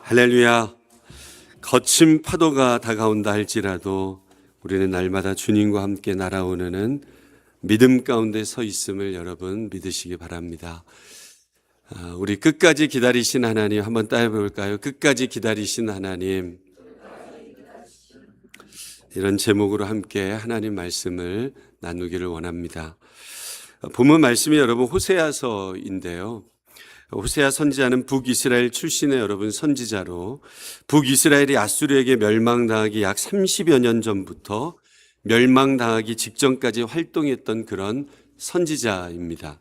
할렐루야. 거친 파도가 다가온다 할지라도 우리는 날마다 주님과 함께 날아오는 믿음 가운데 서 있음을 여러분 믿으시기 바랍니다. 우리 끝까지 기다리신 하나님 한번 따라 볼까요? 끝까지 기다리신 하나님. 이런 제목으로 함께 하나님 말씀을 나누기를 원합니다. 본문 말씀이 여러분 호세아서인데요. 호세아 선지자는 북이스라엘 출신의 여러분 선지자로 북이스라엘이 아수르에게 멸망당하기 약 30여 년 전부터 멸망당하기 직전까지 활동했던 그런 선지자입니다.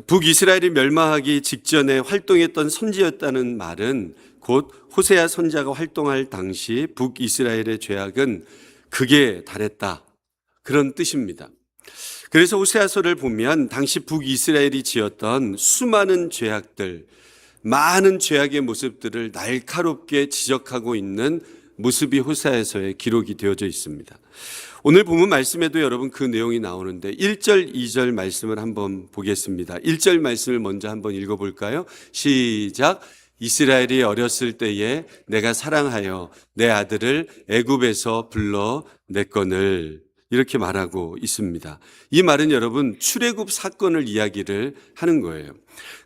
북이스라엘이 멸망하기 직전에 활동했던 선지였다는 말은 곧 호세아 선지자가 활동할 당시 북이스라엘의 죄악은 극에 달했다, 그런 뜻입니다. 그래서 호세아서를 보면 당시 북이스라엘이 지었던 수많은 죄악들, 많은 죄악의 모습들을 날카롭게 지적하고 있는 모습이 호세아서에 기록이 되어져 있습니다. 오늘 본문 말씀에도 여러분 그 내용이 나오는데 1절, 2절 말씀을 한번 보겠습니다. 1절 말씀을 먼저 한번 읽어볼까요? 시작. 이스라엘이 어렸을 때에 내가 사랑하여 내 아들을 애굽에서 불러냈거늘, 이렇게 말하고 있습니다. 이 말은 여러분 출애굽 사건을 이야기를 하는 거예요.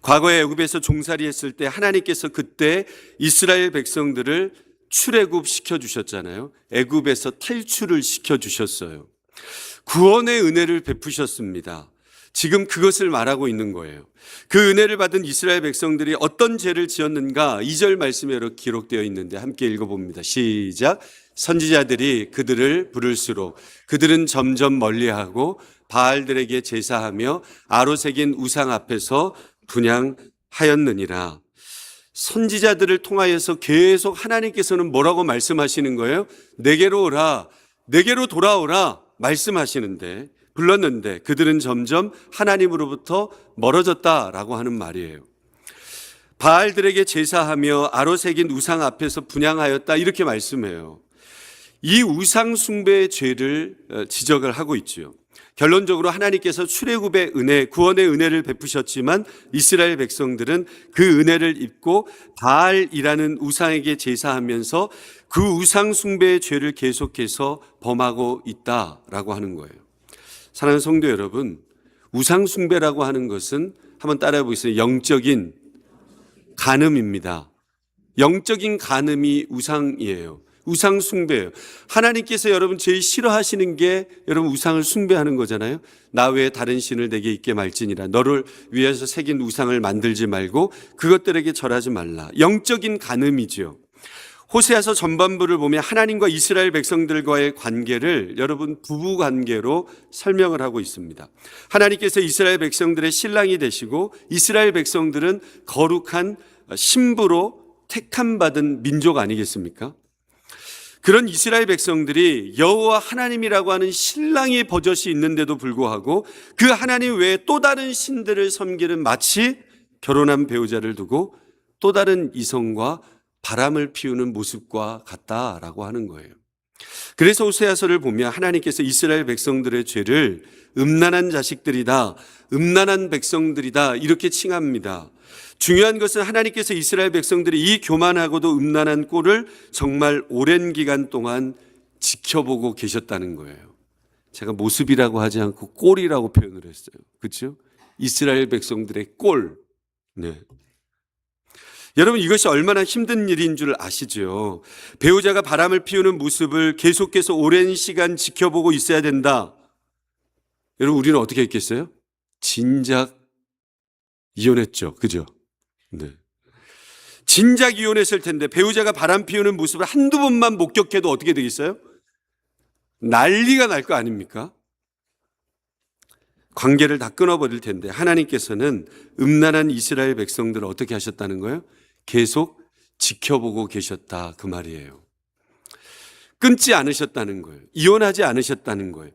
과거에 애굽에서 종살이했을 때 하나님께서 그때 이스라엘 백성들을 출애굽 시켜주셨잖아요. 애굽에서 탈출을 시켜주셨어요. 구원의 은혜를 베푸셨습니다. 지금 그것을 말하고 있는 거예요. 그 은혜를 받은 이스라엘 백성들이 어떤 죄를 지었는가 2절 말씀에 기록되어 있는데 함께 읽어봅니다. 시작. 선지자들이 그들을 부를수록 그들은 점점 멀리하고 바알들에게 제사하며 아로새긴 우상 앞에서 분향하였느니라. 선지자들을 통하여서 계속 하나님께서는 뭐라고 말씀하시는 거예요? 내게로 오라, 내게로 돌아오라 말씀하시는데, 불렀는데 그들은 점점 하나님으로부터 멀어졌다라고 하는 말이에요. 바알들에게 제사하며 아로새긴 우상 앞에서 분향하였다, 이렇게 말씀해요. 이 우상 숭배의 죄를 지적을 하고 있죠. 결론적으로 하나님께서 출애굽의 은혜, 구원의 은혜를 베푸셨지만 이스라엘 백성들은 그 은혜를 입고 바알이라는 우상에게 제사하면서 그 우상 숭배의 죄를 계속해서 범하고 있다라고 하는 거예요. 사랑하는 성도 여러분, 우상 숭배라고 하는 것은 한번 따라해 보겠습니다. 영적인 간음입니다. 영적인 간음이 우상이에요. 우상 숭배예요. 하나님께서 여러분 제일 싫어하시는 게 여러분 우상을 숭배하는 거잖아요. 나 외에 다른 신을 내게 있게 말지니라. 너를 위해서 새긴 우상을 만들지 말고 그것들에게 절하지 말라. 영적인 간음이죠. 호세아서 전반부를 보면 하나님과 이스라엘 백성들과의 관계를 여러분 부부 관계로 설명을 하고 있습니다. 하나님께서 이스라엘 백성들의 신랑이 되시고 이스라엘 백성들은 거룩한 신부로 택함받은 민족 아니겠습니까? 그런 이스라엘 백성들이 여호와 하나님이라고 하는 신랑의 버젓이 있는데도 불구하고 그 하나님 외에 또 다른 신들을 섬기는, 마치 결혼한 배우자를 두고 또 다른 이성과 바람을 피우는 모습과 같다라고 하는 거예요. 그래서 호세아서를 보면 하나님께서 이스라엘 백성들의 죄를 음란한 자식들이다, 음란한 백성들이다, 이렇게 칭합니다. 중요한 것은 하나님께서 이스라엘 백성들이 이 교만하고도 음란한 꼴을 정말 오랜 기간 동안 지켜보고 계셨다는 거예요. 제가 모습이라고 하지 않고 꼴이라고 표현을 했어요. 그렇죠? 이스라엘 백성들의 꼴. 네. 여러분, 이것이 얼마나 힘든 일인 줄 아시죠? 배우자가 바람을 피우는 모습을 계속해서 오랜 시간 지켜보고 있어야 된다. 여러분, 우리는 어떻게 했겠어요? 진작 이혼했죠. 그죠? 네. 진작 이혼했을 텐데 배우자가 바람 피우는 모습을 한두 번만 목격해도 어떻게 되겠어요? 난리가 날 거 아닙니까? 관계를 다 끊어버릴 텐데 하나님께서는 음란한 이스라엘 백성들을 어떻게 하셨다는 거예요? 계속 지켜보고 계셨다, 그 말이에요. 끊지 않으셨다는 거예요. 이혼하지 않으셨다는 거예요.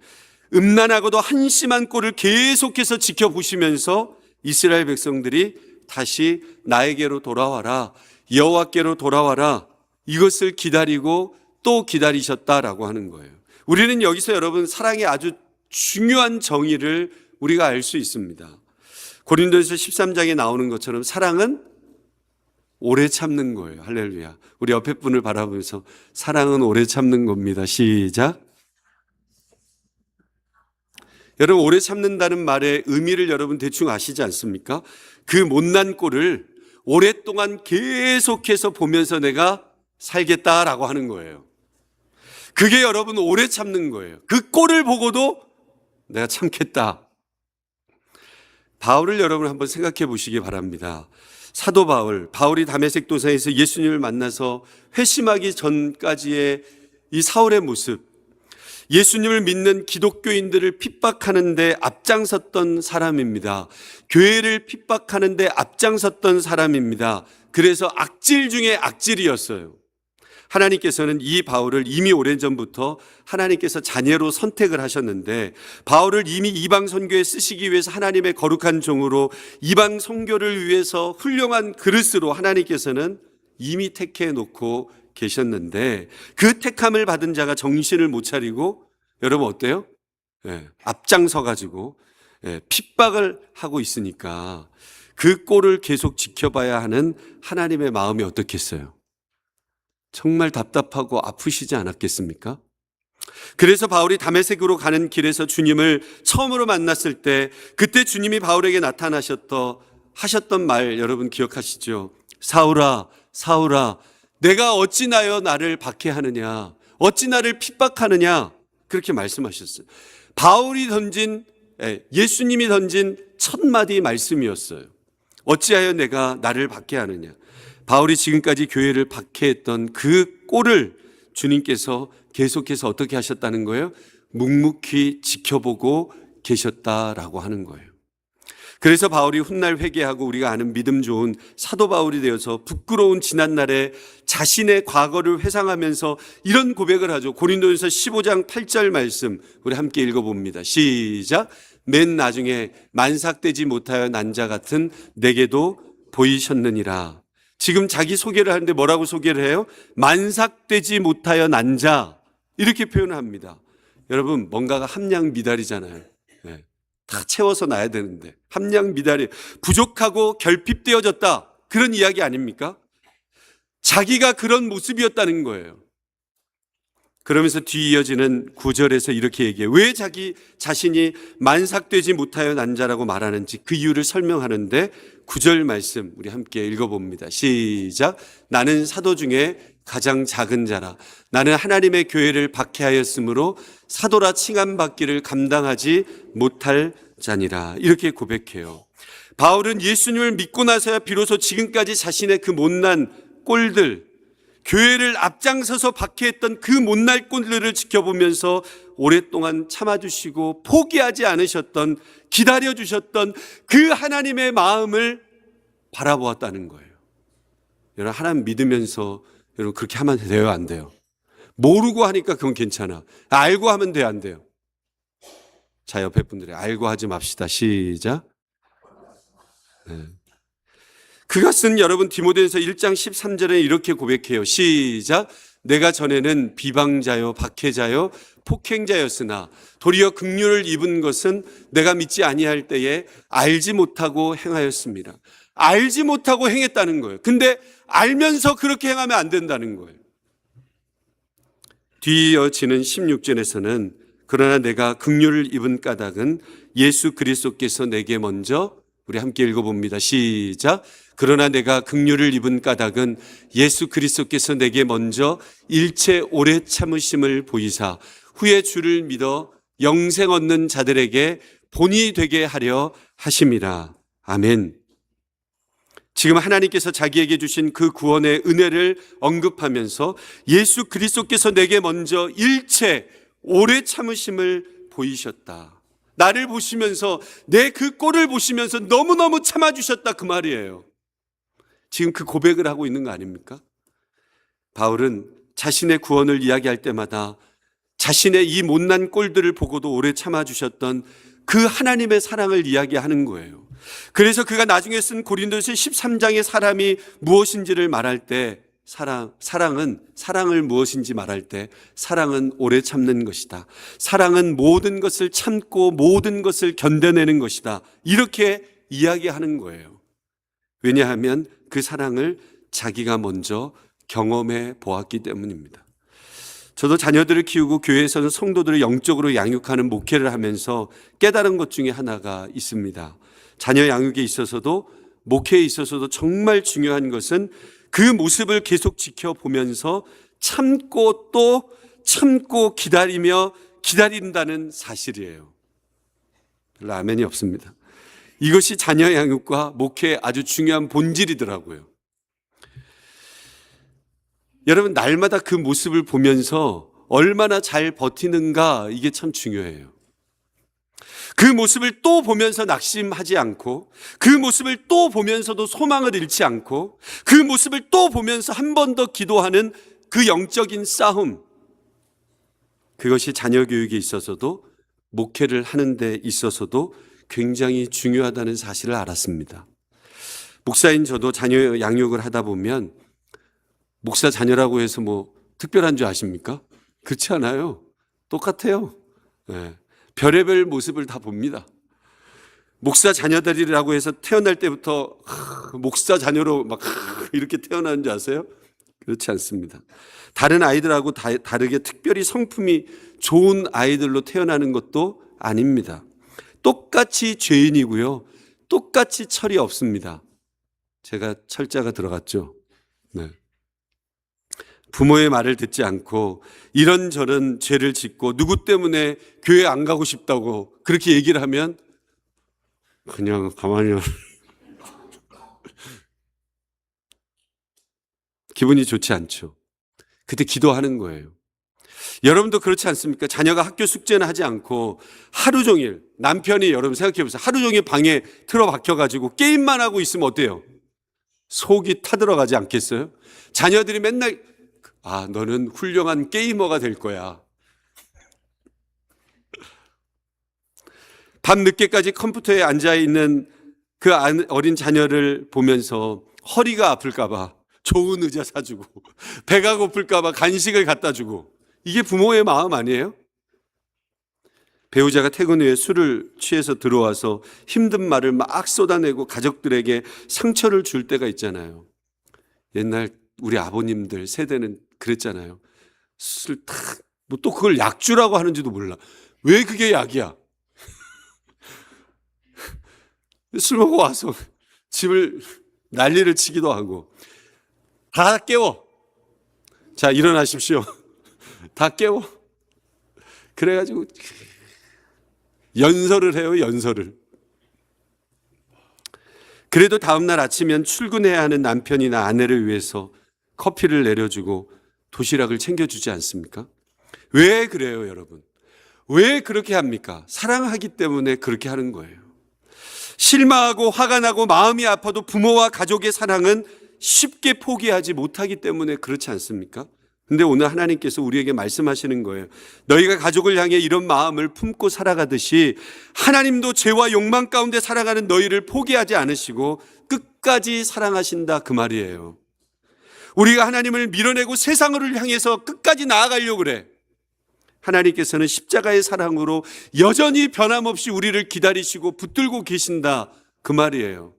음란하고도 한심한 꼴을 계속해서 지켜보시면서 이스라엘 백성들이 다시 나에게로 돌아와라, 여호와께로 돌아와라, 이것을 기다리고 또 기다리셨다라고 하는 거예요. 우리는 여기서 여러분 사랑의 아주 중요한 정의를 우리가 알 수 있습니다. 고린도전서 13장에 나오는 것처럼 사랑은 오래 참는 거예요. 할렐루야. 우리 옆에 분을 바라보면서 사랑은 오래 참는 겁니다. 시작. 여러분, 오래 참는다는 말의 의미를 여러분 대충 아시지 않습니까? 그 못난 꼴을 오랫동안 계속해서 보면서 내가 살겠다라고 하는 거예요. 그게 여러분 오래 참는 거예요. 그 꼴을 보고도 내가 참겠다. 바울을 여러분 한번 생각해 보시기 바랍니다. 사도 바울이 다메섹 도상에서 예수님을 만나서 회심하기 전까지의 이 사울의 모습, 예수님을 믿는 기독교인들을 핍박하는 데 앞장섰던 사람입니다. 교회를 핍박하는 데 앞장섰던 사람입니다. 그래서 악질 중에 악질이었어요. 하나님께서는 이 바울을 이미 오래전부터 하나님께서 자녀로 선택을 하셨는데, 바울을 이미 이방 선교에 쓰시기 위해서 하나님의 거룩한 종으로 이방 선교를 위해서 훌륭한 그릇으로 하나님께서는 이미 택해 놓고 계셨는데, 그 택함을 받은 자가 정신을 못 차리고 여러분 어때요? 앞장서 가지고 핍박을 하고 있으니까 그 꼴을 계속 지켜봐야 하는 하나님의 마음이 어떻겠어요? 정말 답답하고 아프시지 않았겠습니까? 그래서 바울이 다메섹으로 가는 길에서 주님을 처음으로 만났을 때, 그때 주님이 바울에게 하셨던 말 여러분 기억하시죠? 사울아, 사울아, 내가 어찌 나여 나를 박해하느냐, 어찌 나를 핍박하느냐, 그렇게 말씀하셨어요. 예수님이 던진 첫 마디 말씀이었어요. 어찌하여 내가 나를 박해하느냐. 바울이 지금까지 교회를 박해했던 그 꼴을 주님께서 계속해서 어떻게 하셨다는 거예요? 묵묵히 지켜보고 계셨다라고 하는 거예요. 그래서 바울이 훗날 회개하고 우리가 아는 믿음 좋은 사도 바울이 되어서 부끄러운 지난날에 자신의 과거를 회상하면서 이런 고백을 하죠. 고린도전서 15장 8절 말씀 우리 함께 읽어봅니다. 시작. 맨 나중에 만삭되지 못하여 난 자 같은 내게도 보이셨느니라. 지금 자기 소개를 하는데 뭐라고 소개를 해요? 만삭되지 못하여 난 자, 이렇게 표현을 합니다. 여러분, 뭔가가 함량 미달이잖아요. 다 채워서 놔야 되는데 함량 미달이 부족하고 결핍되어졌다, 그런 이야기 아닙니까? 자기가 그런 모습이었다는 거예요. 그러면서 뒤 이어지는 9절에서 이렇게 얘기해요. 왜 자기 자신이 만삭되지 못하여 난 자라고 말하는지 그 이유를 설명하는데 9절 말씀 우리 함께 읽어봅니다. 시작. 나는 사도 중에 가장 작은 자라. 나는 하나님의 교회를 박해하였으므로 사도라 칭함받기를 감당하지 못할 자니라. 이렇게 고백해요. 바울은 예수님을 믿고 나서야 비로소 지금까지 자신의 그 못난 꼴들, 교회를 앞장서서 박해했던 그 못날 꼴들을 지켜보면서 오랫동안 참아주시고 포기하지 않으셨던, 기다려주셨던 그 하나님의 마음을 바라보았다는 거예요. 여러분, 하나님 믿으면서 여러분 그렇게 하면 돼요, 안 돼요? 모르고 하니까 그건 괜찮아. 알고 하면 돼요, 안 돼요? 자, 옆에 분들이 알고 하지 맙시다. 시작. 그가 쓴 여러분 디모데전서 1장 13절에 이렇게 고백해요. 시작. 내가 전에는 비방자요 박해자요 폭행자였으나 도리어 긍휼을 입은 것은 내가 믿지 아니할 때에 알지 못하고 행하였습니다. 알지 못하고 행했다는 거예요. 근데 알면서 그렇게 행하면 안 된다는 거예요. 뒤이어지는 16절에서는 그러나 내가 긍휼을 입은 까닭은 예수 그리스도께서 내게 먼저, 우리 함께 읽어봅니다. 시작. 그러나 내가 긍휼을 입은 까닭은 예수 그리스도께서 내게 먼저 일체 오래 참으심을 보이사 후에 주를 믿어 영생 얻는 자들에게 본이 되게 하려 하심이라. 아멘. 지금 하나님께서 자기에게 주신 그 구원의 은혜를 언급하면서 예수 그리스도께서 내게 먼저 일체 오래 참으심을 보이셨다. 나를 보시면서, 내 그 꼴을 보시면서 너무너무 참아주셨다, 그 말이에요. 지금 그 고백을 하고 있는 거 아닙니까? 바울은 자신의 구원을 이야기할 때마다 자신의 이 못난 꼴들을 보고도 오래 참아주셨던 그 하나님의 사랑을 이야기하는 거예요. 그래서 그가 나중에 쓴 고린도서 13장의 사람이 무엇인지를 말할 때, 사랑을 무엇인지 말할 때, 사랑은 오래 참는 것이다. 사랑은 모든 것을 참고 모든 것을 견뎌내는 것이다. 이렇게 이야기하는 거예요. 왜냐하면 그 사랑을 자기가 먼저 경험해 보았기 때문입니다. 저도 자녀들을 키우고 교회에서는 성도들을 영적으로 양육하는 목회를 하면서 깨달은 것 중에 하나가 있습니다. 자녀 양육에 있어서도 목회에 있어서도 정말 중요한 것은 그 모습을 계속 지켜보면서 참고 또 참고 기다리며 기다린다는 사실이에요. 별로 아멘이 없습니다. 이것이 자녀 양육과 목회의 아주 중요한 본질이더라고요. 여러분, 날마다 그 모습을 보면서 얼마나 잘 버티는가, 이게 참 중요해요. 그 모습을 또 보면서 낙심하지 않고, 그 모습을 또 보면서도 소망을 잃지 않고, 그 모습을 또 보면서 한 번 더 기도하는 그 영적인 싸움, 그것이 자녀 교육에 있어서도 목회를 하는 데 있어서도 굉장히 중요하다는 사실을 알았습니다. 목사인 저도 자녀 양육을 하다 보면 목사 자녀라고 해서 뭐 특별한 줄 아십니까? 그렇지 않아요. 똑같아요. 네. 별의별 모습을 다 봅니다. 목사 자녀들이라고 해서 태어날 때부터 목사 자녀로 막 이렇게 태어나는 줄 아세요? 그렇지 않습니다. 다른 아이들하고 다르게 특별히 성품이 좋은 아이들로 태어나는 것도 아닙니다. 똑같이 죄인이고요. 똑같이 철이 없습니다. 제가 철자가 들어갔죠. 네. 부모의 말을 듣지 않고 이런저런 죄를 짓고 누구 때문에 교회 안 가고 싶다고 그렇게 얘기를 하면 그냥 가만히 기분이 좋지 않죠. 그때 기도하는 거예요. 여러분도 그렇지 않습니까? 자녀가 학교 숙제는 하지 않고 하루 종일, 남편이 여러분 생각해 보세요. 하루 종일 방에 틀어박혀가지고 게임만 하고 있으면 어때요? 속이 타들어가지 않겠어요? 자녀들이 맨날 너는 훌륭한 게이머가 될 거야. 밤 늦게까지 컴퓨터에 앉아있는 그 어린 자녀를 보면서 허리가 아플까봐 좋은 의자 사주고, 배가 고플까봐 간식을 갖다 주고, 이게 부모의 마음 아니에요? 배우자가 퇴근 후에 술을 취해서 들어와서 힘든 말을 막 쏟아내고 가족들에게 상처를 줄 때가 있잖아요. 옛날 우리 아버님들 세대는 그랬잖아요. 술 탁, 뭐 또 그걸 약주라고 하는지도 몰라. 왜 그게 약이야? 술 먹고 와서 집을 난리를 치기도 하고. 다 깨워. 자, 일어나십시오. 다 깨워. 그래가지고 연설을 해요, 연설을. 그래도 다음날 아침이면 출근해야 하는 남편이나 아내를 위해서 커피를 내려주고 도시락을 챙겨주지 않습니까? 왜 그래요, 여러분? 왜 그렇게 합니까? 사랑하기 때문에 그렇게 하는 거예요. 실망하고 화가 나고 마음이 아파도 부모와 가족의 사랑은 쉽게 포기하지 못하기 때문에 그렇지 않습니까? 근데 오늘 하나님께서 우리에게 말씀하시는 거예요. 너희가 가족을 향해 이런 마음을 품고 살아가듯이 하나님도 죄와 욕망 가운데 살아가는 너희를 포기하지 않으시고 끝까지 사랑하신다, 그 말이에요. 우리가 하나님을 밀어내고 세상을 향해서 끝까지 나아가려고 그래. 하나님께서는 십자가의 사랑으로 여전히 변함없이 우리를 기다리시고 붙들고 계신다, 그 말이에요.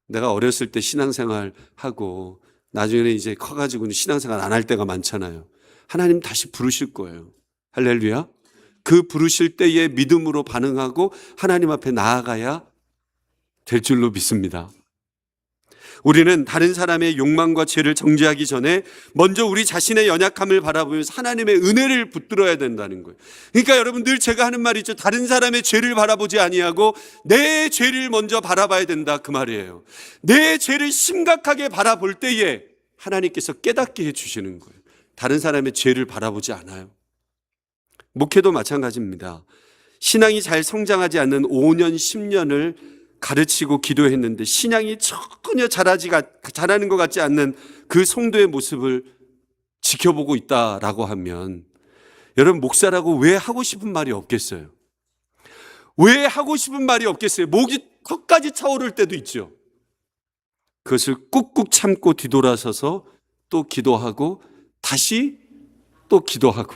내가 어렸을 때 신앙생활 하고 나중에는 이제 커가지고는 신앙생활 안 할 때가 많잖아요. 하나님 다시 부르실 거예요. 할렐루야. 그 부르실 때의 믿음으로 반응하고 하나님 앞에 나아가야 될 줄로 믿습니다. 우리는 다른 사람의 욕망과 죄를 정죄하기 전에 먼저 우리 자신의 연약함을 바라보면서 하나님의 은혜를 붙들어야 된다는 거예요. 그러니까 여러분, 늘 제가 하는 말이 있죠. 다른 사람의 죄를 바라보지 아니하고 내 죄를 먼저 바라봐야 된다, 그 말이에요. 내 죄를 심각하게 바라볼 때에 하나님께서 깨닫게 해주시는 거예요. 다른 사람의 죄를 바라보지 않아요. 목회도 마찬가지입니다. 신앙이 잘 성장하지 않는 5년, 10년을 가르치고 기도했는데 신앙이 전혀 잘하는 것 같지 않는 그 성도의 모습을 지켜보고 있다라고 하면 여러분, 목사라고 왜 하고 싶은 말이 없겠어요? 왜 하고 싶은 말이 없겠어요? 목이 턱까지 차오를 때도 있죠. 그것을 꾹꾹 참고 뒤돌아서서 또 기도하고 다시 또 기도하고,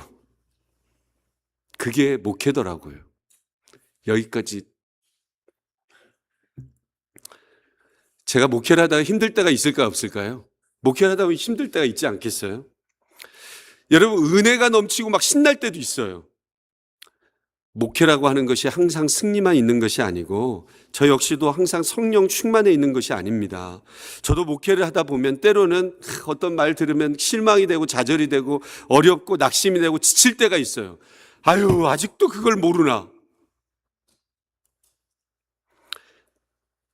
그게 목회더라고요. 여기까지. 제가 목회를 하다가 힘들 때가 있을까 없을까요? 목회를 하다 보면 힘들 때가 있지 않겠어요? 여러분, 은혜가 넘치고 막 신날 때도 있어요. 목회라고 하는 것이 항상 승리만 있는 것이 아니고 저 역시도 항상 성령 충만해 있는 것이 아닙니다. 저도 목회를 하다 보면 때로는 어떤 말 들으면 실망이 되고 좌절이 되고 어렵고 낙심이 되고 지칠 때가 있어요. 아유, 아직도 그걸 모르나.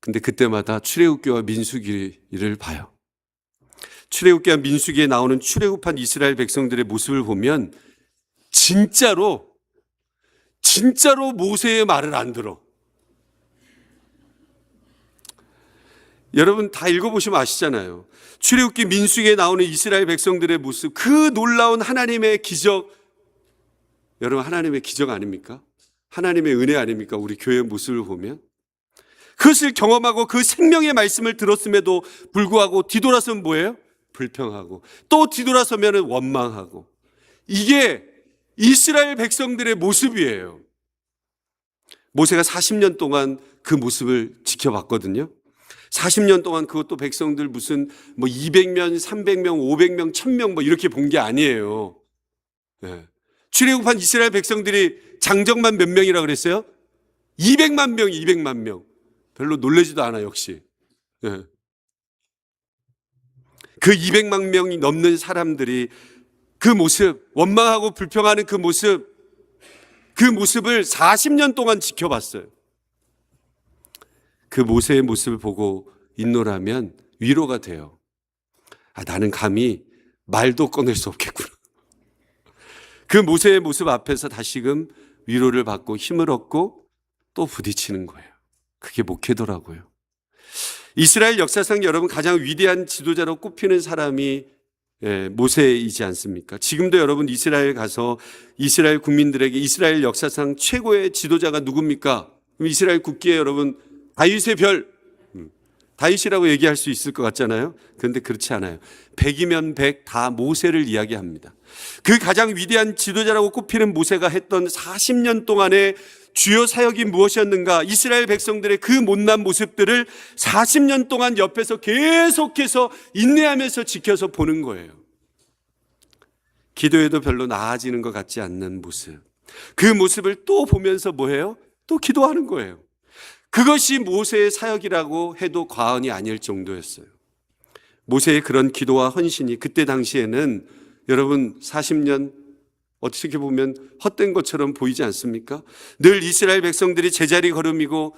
근데 그때마다 출애굽기와 민수기를 봐요. 출애굽기와 민수기에 나오는 출애굽한 이스라엘 백성들의 모습을 보면 진짜로 모세의 말을 안 들어. 여러분 다 읽어보시면 아시잖아요. 출애굽기 민수기에 나오는 이스라엘 백성들의 모습, 그 놀라운 하나님의 기적. 여러분, 하나님의 기적 아닙니까? 하나님의 은혜 아닙니까? 우리 교회의 모습을 보면. 그것을 경험하고 그 생명의 말씀을 들었음에도 불구하고 뒤돌아서면 뭐예요? 불평하고, 또 뒤돌아서면 원망하고. 이게 이스라엘 백성들의 모습이에요. 모세가 40년 동안 그 모습을 지켜봤거든요. 40년 동안 그것도 백성들 무슨 200명, 300명, 500명, 1000명 이렇게 본 게 아니에요. 네. 출애굽한 이스라엘 백성들이 장정만 몇 명이라 그랬어요? 200만 명, 200만 명. 별로 놀라지도 않아, 역시. 네. 그 200만 명이 넘는 사람들이 그 모습, 원망하고 불평하는 그 모습을 40년 동안 지켜봤어요. 그 모세의 모습을 보고 있노라면 위로가 돼요. 아, 나는 감히 말도 꺼낼 수 없겠구나. 그 모세의 모습 앞에서 다시금 위로를 받고 힘을 얻고 또 부딪히는 거예요. 그게 목회더라고요. 이스라엘 역사상 여러분 가장 위대한 지도자로 꼽히는 사람이 모세이지 않습니까? 지금도 여러분 이스라엘 가서 이스라엘 국민들에게 이스라엘 역사상 최고의 지도자가 누굽니까? 그럼 이스라엘 국기에 여러분 다윗의 별, 다윗이라고 얘기할 수 있을 것 같잖아요. 그런데 그렇지 않아요. 100이면 100 다 모세를 이야기합니다. 그 가장 위대한 지도자라고 꼽히는 모세가 했던 40년 동안의 주요 사역이 무엇이었는가? 이스라엘 백성들의 그 못난 모습들을 40년 동안 옆에서 계속해서 인내하면서 지켜서 보는 거예요. 기도해도 별로 나아지는 것 같지 않는 모습. 그 모습을 또 보면서 뭐해요? 또 기도하는 거예요. 그것이 모세의 사역이라고 해도 과언이 아닐 정도였어요. 모세의 그런 기도와 헌신이 그때 당시에는 여러분 40년 어떻게 보면 헛된 것처럼 보이지 않습니까? 늘 이스라엘 백성들이 제자리 걸음이고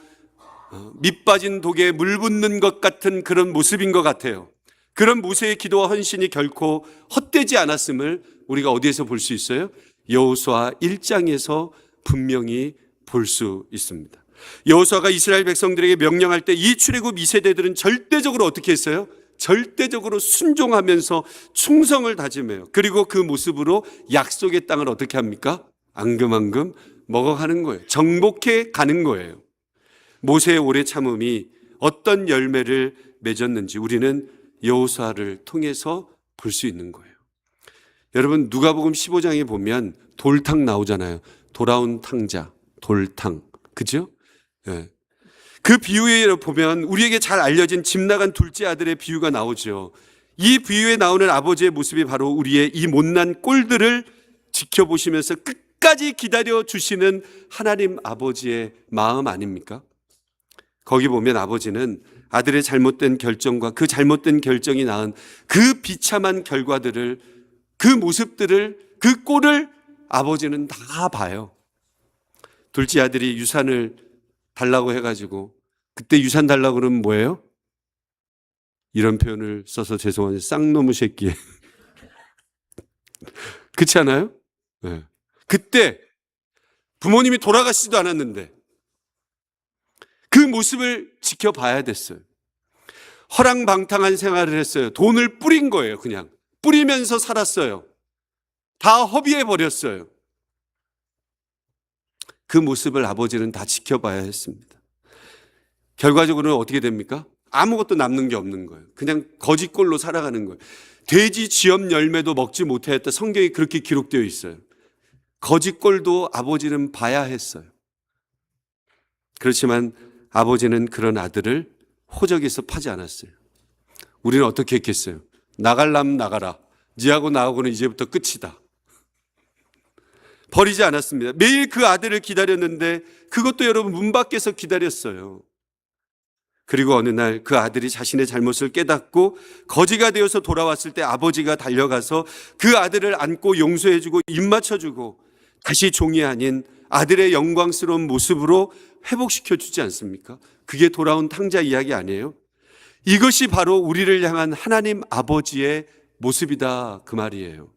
밑 빠진 독에 물 붓는 것 같은 그런 모습인 것 같아요. 그런 모세의 기도와 헌신이 결코 헛되지 않았음을 우리가 어디에서 볼 수 있어요? 여호수아 1장에서 분명히 볼 수 있습니다. 여호수아가 이스라엘 백성들에게 명령할 때 이 출애굽 2세대들은 절대적으로 어떻게 했어요? 절대적으로 순종하면서 충성을 다짐해요. 그리고 그 모습으로 약속의 땅을 어떻게 합니까? 앙금앙금 먹어가는 거예요. 정복해 가는 거예요. 모세의 오래 참음이 어떤 열매를 맺었는지 우리는 여호수아를 통해서 볼 수 있는 거예요. 여러분 누가복음 15장에 보면 돌탕 나오잖아요. 돌아온 탕자, 돌탕. 그죠? 네. 그 비유에 보면 우리에게 잘 알려진 집 나간 둘째 아들의 비유가 나오죠. 이 비유에 나오는 아버지의 모습이 바로 우리의 이 못난 꼴들을 지켜보시면서 끝까지 기다려 주시는 하나님 아버지의 마음 아닙니까? 거기 보면 아버지는 아들의 잘못된 결정과 그 잘못된 결정이 낳은 그 비참한 결과들을, 그 모습들을, 그 꼴을 아버지는 다 봐요. 둘째 아들이 유산을 달라고 해가지고 그때 유산 달라고 그러면 뭐예요? 이런 표현을 써서 죄송한데 쌍놈의 새끼. 그렇지 않아요? 네. 그때 부모님이 돌아가시지도 않았는데 그 모습을 지켜봐야 됐어요. 허랑방탕한 생활을 했어요. 돈을 뿌린 거예요. 그냥 뿌리면서 살았어요. 다 허비해 버렸어요. 그 모습을 아버지는 다 지켜봐야 했습니다. 결과적으로는 어떻게 됩니까? 아무것도 남는 게 없는 거예요. 그냥 거짓골로 살아가는 거예요. 돼지 쥐염 열매도 먹지 못하였다. 성경이 그렇게 기록되어 있어요. 거짓골도 아버지는 봐야 했어요. 그렇지만 아버지는 그런 아들을 호적에서 파지 않았어요. 우리는 어떻게 했겠어요? 나갈라면 나가라. 니하고 나하고는 이제부터 끝이다. 버리지 않았습니다. 매일 그 아들을 기다렸는데 그것도 여러분 문 밖에서 기다렸어요. 그리고 어느 날 그 아들이 자신의 잘못을 깨닫고 거지가 되어서 돌아왔을 때 아버지가 달려가서 그 아들을 안고 용서해주고 입 맞춰주고 다시 종이 아닌 아들의 영광스러운 모습으로 회복시켜주지 않습니까? 그게 돌아온 탕자 이야기 아니에요? 이것이 바로 우리를 향한 하나님 아버지의 모습이다 그 말이에요.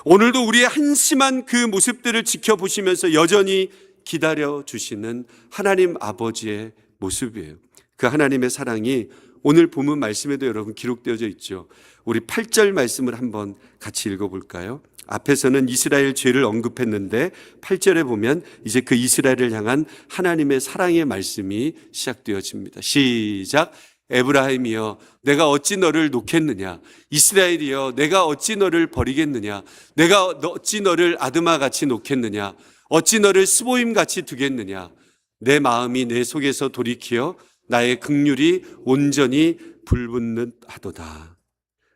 오늘도 우리의 한심한 그 모습들을 지켜보시면서 여전히 기다려주시는 하나님 아버지의 모습이에요. 그 하나님의 사랑이 오늘 본문 말씀에도 여러분 기록되어져 있죠. 우리 8절 말씀을 한번 같이 읽어볼까요? 앞에서는 이스라엘 죄를 언급했는데 8절에 보면 이제 그 이스라엘을 향한 하나님의 사랑의 말씀이 시작되어집니다. 시작. 에브라임이여 내가 어찌 너를 놓겠느냐. 이스라엘이여 내가 어찌 너를 버리겠느냐. 내가 어찌 너를 아드마같이 놓겠느냐. 어찌 너를 스보임같이 두겠느냐. 내 마음이 내 속에서 돌이키어 나의 긍휼이 온전히 불붙는 하도다.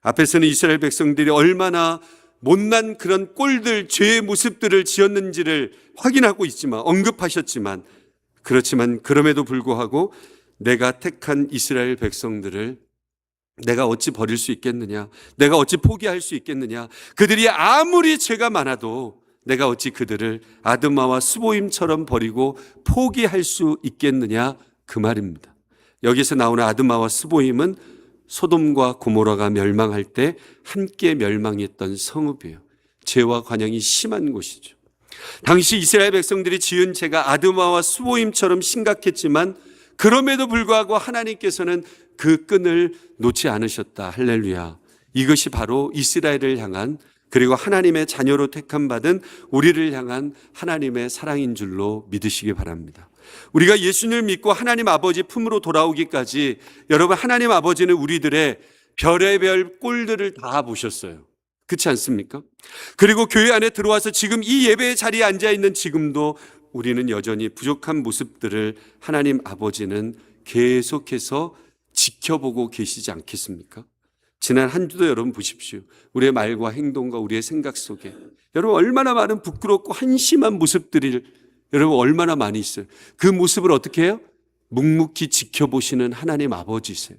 앞에서는 이스라엘 백성들이 얼마나 못난 그런 꼴들, 죄의 모습들을 지었는지를 확인하고 있지만, 언급하셨지만, 그렇지만 그럼에도 불구하고 내가 택한 이스라엘 백성들을 내가 어찌 버릴 수 있겠느냐? 내가 어찌 포기할 수 있겠느냐? 그들이 아무리 죄가 많아도 내가 어찌 그들을 아드마와 스보임처럼 버리고 포기할 수 있겠느냐? 그 말입니다. 여기서 나오는 아드마와 스보임은 소돔과 고모라가 멸망할 때 함께 멸망했던 성읍이에요. 죄와 관영이 심한 곳이죠. 당시 이스라엘 백성들이 지은 죄가 아드마와 스보임처럼 심각했지만 그럼에도 불구하고 하나님께서는 그 끈을 놓지 않으셨다. 할렐루야. 이것이 바로 이스라엘을 향한 그리고 하나님의 자녀로 택함 받은 우리를 향한 하나님의 사랑인 줄로 믿으시기 바랍니다. 우리가 예수님을 믿고 하나님 아버지 품으로 돌아오기까지 여러분 하나님 아버지는 우리들의 별의별 꼴들을 다 보셨어요. 그렇지 않습니까? 그리고 교회 안에 들어와서 지금 이 예배의 자리에 앉아있는 지금도 우리는 여전히 부족한 모습들을 하나님 아버지는 계속해서 지켜보고 계시지 않겠습니까? 지난 한 주도 여러분 보십시오. 우리의 말과 행동과 우리의 생각 속에 여러분 얼마나 많은 부끄럽고 한심한 모습들이 여러분 얼마나 많이 있어요. 그 모습을 어떻게 해요? 묵묵히 지켜보시는 하나님 아버지세요.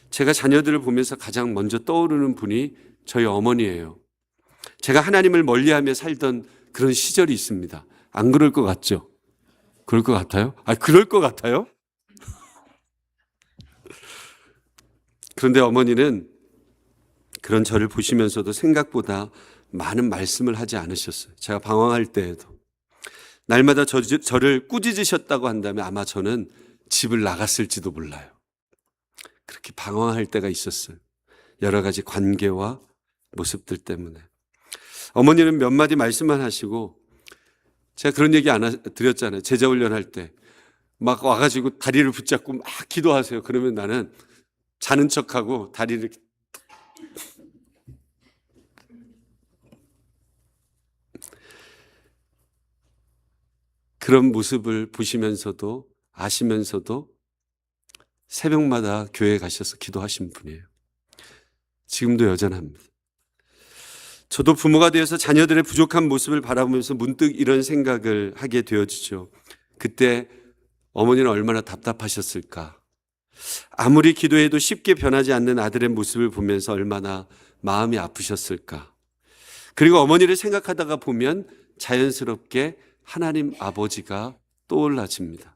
제가 자녀들을 보면서 가장 먼저 떠오르는 분이 저희 어머니예요. 제가 하나님을 멀리하며 살던 그런 시절이 있습니다. 안 그럴 것 같죠? 그럴 것 같아요? 그럴 것 같아요? 그런데 어머니는 그런 저를 보시면서도 생각보다 많은 말씀을 하지 않으셨어요. 제가 방황할 때에도. 날마다 저를 꾸짖으셨다고 한다면 아마 저는 집을 나갔을지도 몰라요. 그렇게 방황할 때가 있었어요. 여러 가지 관계와 모습들 때문에. 어머니는 몇 마디 말씀만 하시고 제가 그런 얘기 드렸잖아요. 제자훈련할 때 막 와가지고 다리를 붙잡고 막 기도하세요. 그러면 나는 자는 척하고 다리를 그런 모습을 보시면서도 아시면서도 새벽마다 교회에 가셔서 기도하신 분이에요. 지금도 여전합니다. 저도 부모가 되어서 자녀들의 부족한 모습을 바라보면서 문득 이런 생각을 하게 되어지죠. 그때 어머니는 얼마나 답답하셨을까. 아무리 기도해도 쉽게 변하지 않는 아들의 모습을 보면서 얼마나 마음이 아프셨을까. 그리고 어머니를 생각하다가 보면 자연스럽게 하나님 아버지가 떠올라집니다.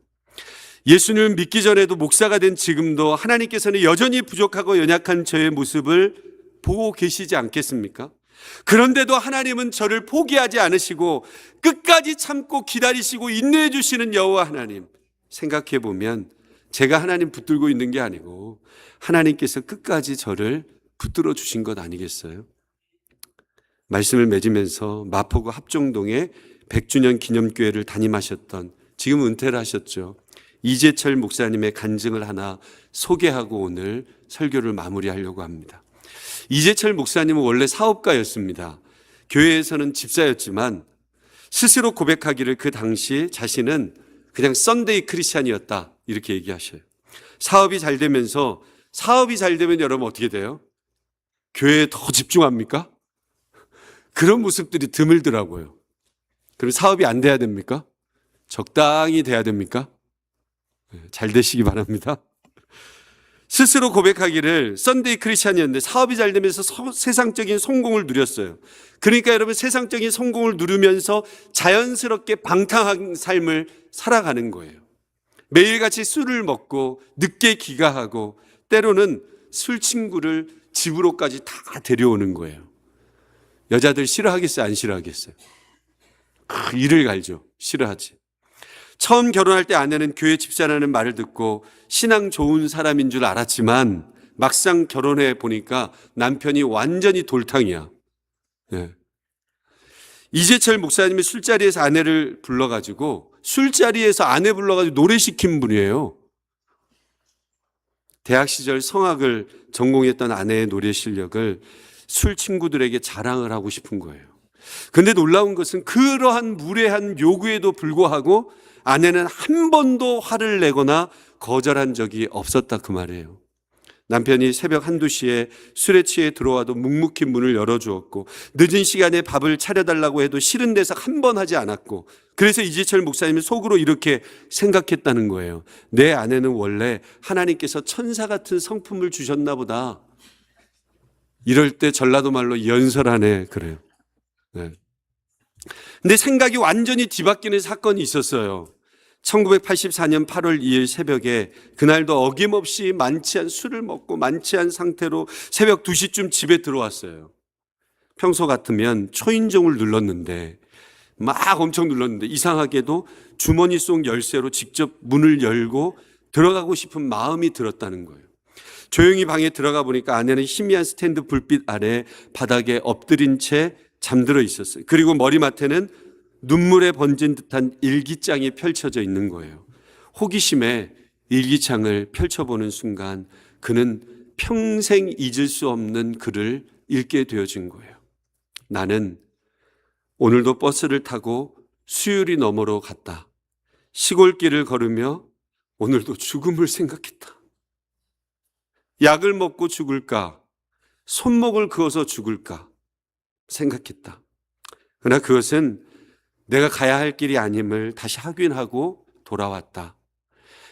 예수님을 믿기 전에도 목사가 된 지금도 하나님께서는 여전히 부족하고 연약한 저의 모습을 보고 계시지 않겠습니까? 그런데도 하나님은 저를 포기하지 않으시고 끝까지 참고 기다리시고 인내해 주시는 여호와 하나님. 생각해 보면 제가 하나님 붙들고 있는 게 아니고 하나님께서 끝까지 저를 붙들어 주신 것 아니겠어요? 말씀을 맺으면서 마포구 합정동에 100주년 기념교회를 담임하셨던, 지금 은퇴를 하셨죠, 이재철 목사님의 간증을 하나 소개하고 오늘 설교를 마무리하려고 합니다. 이재철 목사님은 원래 사업가였습니다. 교회에서는 집사였지만 스스로 고백하기를 그 당시 자신은 그냥 썬데이 크리스찬이었다 이렇게 얘기하셔요. 사업이 잘 되면 여러분 어떻게 돼요? 교회에 더 집중합니까? 그런 모습들이 드물더라고요. 그럼 사업이 안 돼야 됩니까? 적당히 돼야 됩니까? 잘 되시기 바랍니다. 스스로 고백하기를 썬데이 크리스찬이었는데 사업이 잘 되면서 세상적인 성공을 누렸어요. 그러니까 여러분, 세상적인 성공을 누리면서 자연스럽게 방탕한 삶을 살아가는 거예요. 매일같이 술을 먹고 늦게 귀가하고 때로는 술 친구를 집으로까지 다 데려오는 거예요. 여자들 싫어하겠어요? 안 싫어하겠어요? 이를 갈죠. 싫어하지. 처음 결혼할 때 아내는 교회 집사라는 말을 듣고 신앙 좋은 사람인 줄 알았지만 막상 결혼해 보니까 남편이 완전히 돌탕이야. 네. 이재철 목사님이 술자리에서 아내를 불러가지고 술자리에서 아내 불러가지고 노래시킨 분이에요. 대학 시절 성악을 전공했던 아내의 노래 실력을 술 친구들에게 자랑을 하고 싶은 거예요. 근데 놀라운 것은 그러한 무례한 요구에도 불구하고 아내는 한 번도 화를 내거나 거절한 적이 없었다, 그 말이에요. 남편이 새벽 1, 2시에 술에 취해 들어와도 묵묵히 문을 열어주었고 늦은 시간에 밥을 차려달라고 해도 싫은 데서 한 번 하지 않았고, 그래서 이재철 목사님이 속으로 이렇게 생각했다는 거예요. 내 아내는 원래 하나님께서 천사 같은 성품을 주셨나 보다. 이럴 때 전라도 말로 연설하네 그래요. 네. 근데 생각이 완전히 뒤바뀌는 사건이 있었어요. 1984년 8월 2일 새벽에, 그날도 어김없이 만취한 술을 먹고 만취한 상태로 새벽 2시쯤 집에 들어왔어요. 평소 같으면 초인종을 눌렀는데 막 엄청 눌렀는데 이상하게도 주머니 속 열쇠로 직접 문을 열고 들어가고 싶은 마음이 들었다는 거예요. 조용히 방에 들어가 보니까 아내는 희미한 스탠드 불빛 아래 바닥에 엎드린 채 잠들어 있었어요. 그리고 머리맡에는 눈물에 번진 듯한 일기장이 펼쳐져 있는 거예요. 호기심에 일기장을 펼쳐보는 순간 그는 평생 잊을 수 없는 글을 읽게 되어진 거예요. 나는 오늘도 버스를 타고 수유리 너머로 갔다. 시골길을 걸으며 오늘도 죽음을 생각했다. 약을 먹고 죽을까? 손목을 그어서 죽을까? 생각했다. 그러나 그것은 내가 가야 할 길이 아님을 다시 확인하고 돌아왔다.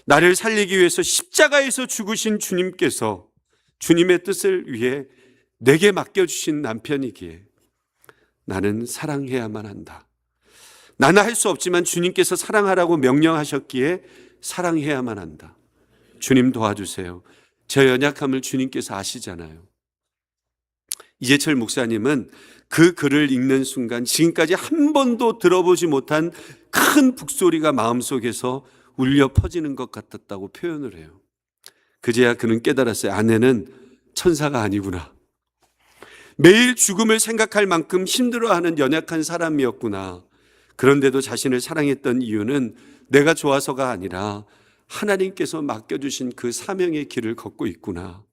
나를 살리기 위해서 십자가에서 죽으신 주님께서 주님의 뜻을 위해 내게 맡겨주신 남편이기에 나는 사랑해야만 한다. 나는 할 수 없지만 주님께서 사랑하라고 명령하셨기에 사랑해야만 한다. 주님 도와주세요. 저 연약함을 주님께서 아시잖아요. 이재철 목사님은 그 글을 읽는 순간 지금까지 한 번도 들어보지 못한 큰 북소리가 마음속에서 울려 퍼지는 것 같았다고 표현을 해요. 그제야 그는 깨달았어요. 아내는 천사가 아니구나. 매일 죽음을 생각할 만큼 힘들어하는 연약한 사람이었구나. 그런데도 자신을 사랑했던 이유는 내가 좋아서가 아니라 하나님께서 맡겨주신 그 사명의 길을 걷고 있구나.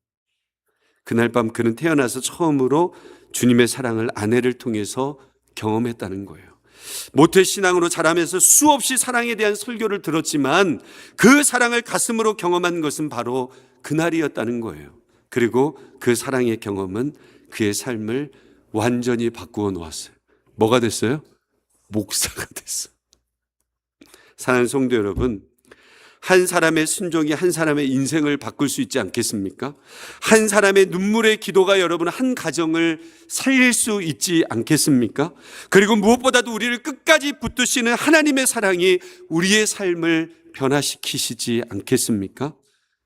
그날 밤 그는 태어나서 처음으로 주님의 사랑을 아내를 통해서 경험했다는 거예요. 모태신앙으로 자라면서 수없이 사랑에 대한 설교를 들었지만 그 사랑을 가슴으로 경험한 것은 바로 그날이었다는 거예요. 그리고 그 사랑의 경험은 그의 삶을 완전히 바꾸어 놓았어요. 뭐가 됐어요? 목사가 됐어요. 사랑하는 성도 여러분, 한 사람의 순종이 한 사람의 인생을 바꿀 수 있지 않겠습니까? 한 사람의 눈물의 기도가 여러분 한 가정을 살릴 수 있지 않겠습니까? 그리고 무엇보다도 우리를 끝까지 붙드시는 하나님의 사랑이 우리의 삶을 변화시키시지 않겠습니까?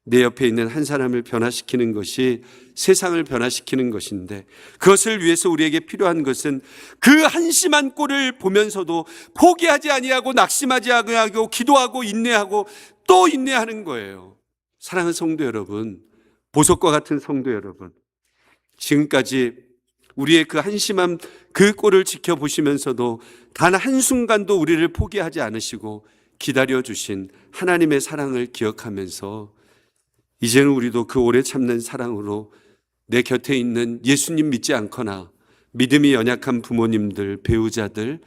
내 옆에 있는 한 사람을 변화시키는 것이 세상을 변화시키는 것인데, 그것을 위해서 우리에게 필요한 것은 그 한심한 꼴을 보면서도 포기하지 아니하고 낙심하지 아니하고 기도하고 인내하고 또 인내하는 거예요. 사랑하는 성도 여러분, 보석과 같은 성도 여러분, 지금까지 우리의 그 한심한 그 꼴을 지켜보시면서도 단 한순간도 우리를 포기하지 않으시고 기다려주신 하나님의 사랑을 기억하면서 이제는 우리도 그 오래 참는 사랑으로 내 곁에 있는 예수님 믿지 않거나 믿음이 연약한 부모님들, 배우자들,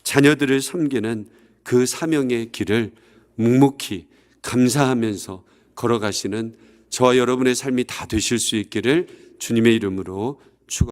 자녀들을 섬기는 그 사명의 길을 묵묵히 감사하면서 걸어가시는 저와 여러분의 삶이 다 되실 수 있기를 주님의 이름으로